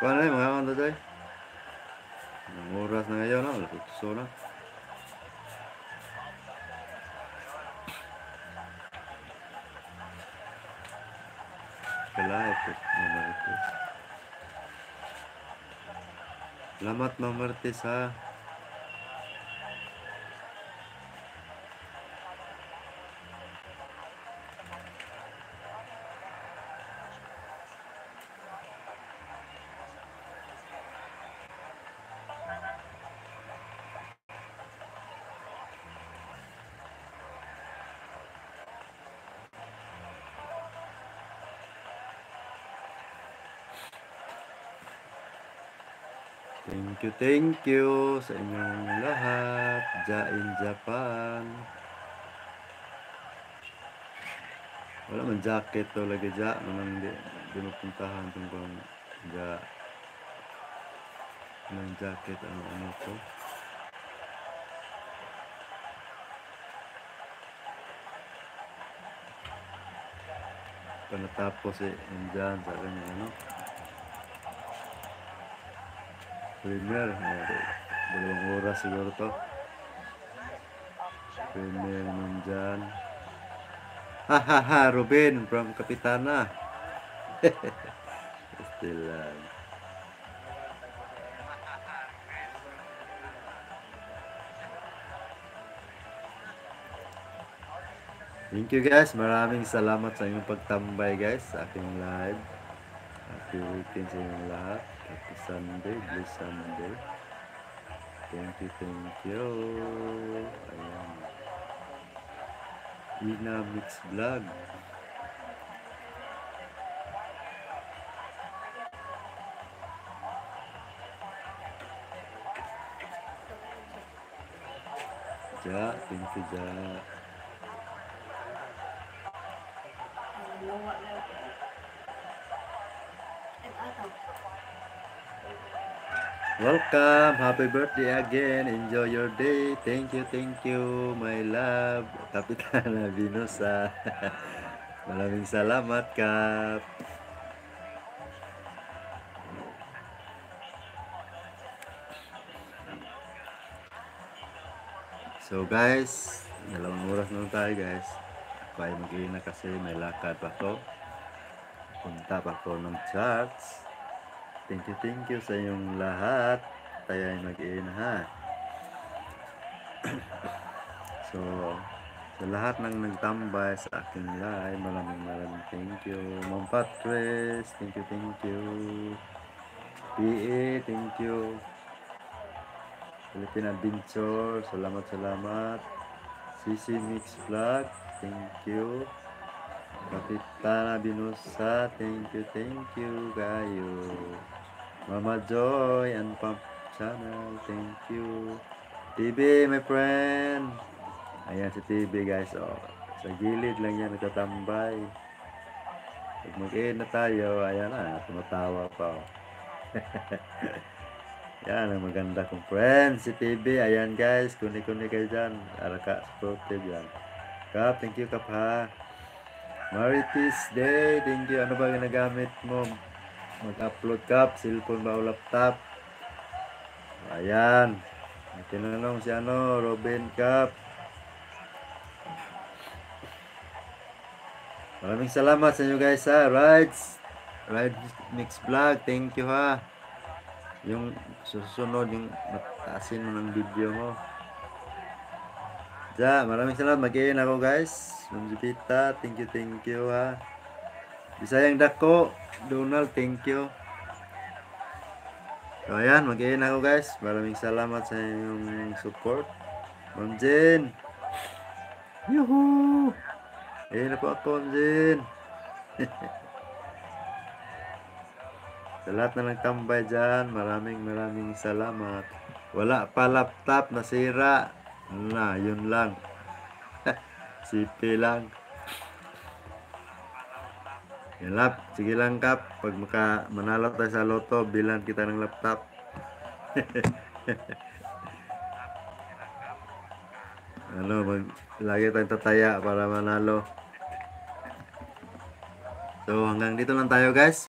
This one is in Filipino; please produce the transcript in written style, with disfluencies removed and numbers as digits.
Kuha na mga kanta dyan. Ang oras na ngayon, no? Lutuso na. Kalahit. Mamarites. Salamat, Mamarites, ha. Thank you sa inyong lahat. In Japan. Wala man jacket to lagi dyan. Manang di mapuntahan itong kong dyan. Walang jacket. Ano to. Panatapos dyan sa kanya ano. Premier. 2 oras siguro to. Premier naman dyan. Hahaha, Ruben from Kapitana. Still Thank you guys. Maraming salamat sa inyong pagtambay guys sa aking live. Happy weekend sa inyong lahat. Happy Sunday. Bless Sunday. Thank you. Ayan. Ina Mix Vlog. Thank you, Ja. Welcome. Happy birthday again. Enjoy your day. Thank you, my love. Kapitana Vinosa. Maraming salamat, Kap. So guys, 2 oras na tayo guys. Ako ay mag-iina kasi may lakad pa ko. Punta pa ko ng church. Thank you sa inyong lahat. Tayo ay mag-iina ha. So, sa lahat ng nagtambay sa aking live, maraming thank you. Ma'am Patres, thank you. PA, thank you. Filipina Adventure, salamat. CC Mix Vlog, thank you. Kapitana Binosa, thank you kayo. Mama Joy and Pump Channel, thank you. TV, my friend. Ayan si TV guys, sa gilid lang yan nagtatambay. Pag mag-in na tayo, ayan na, tumatawa pa. Yan ang maganda kong friend si TV. Ayan guys, kuni kayo dyan. Araka supportive yan. Kap, thank you Kap ha. Marites Day, thank you. Ano ba ginagamit mo? Mag-upload Kap, cellphone ba o laptop? Ayan. Tinanong si Robin Kap. Maraming salamat sa inyo guys ha. Ride Mix Vlog, thank you ha. Yung susunod, yung mataasin mo ng video mo. Maraming salamat. Mag-iin ako guys. Ma'am Jupita, thank you ha. Bisayang Dako, Donald, thank you. So ayan, mag-iin ako guys. Maraming salamat sa inyong support. Ma'am Jen. Yuhuu! Na po ako, Ma'am Jen. Sa lahat na nagtambay dyan, maraming salamat. Wala pa laptop, nasira. Na, yun lang. CP lang. Yan lap, sige lang Kap. Pag manalo tayo sa loto, bilang kita ng laptop. Lagi tayong tataya para manalo. So hanggang dito lang tayo guys.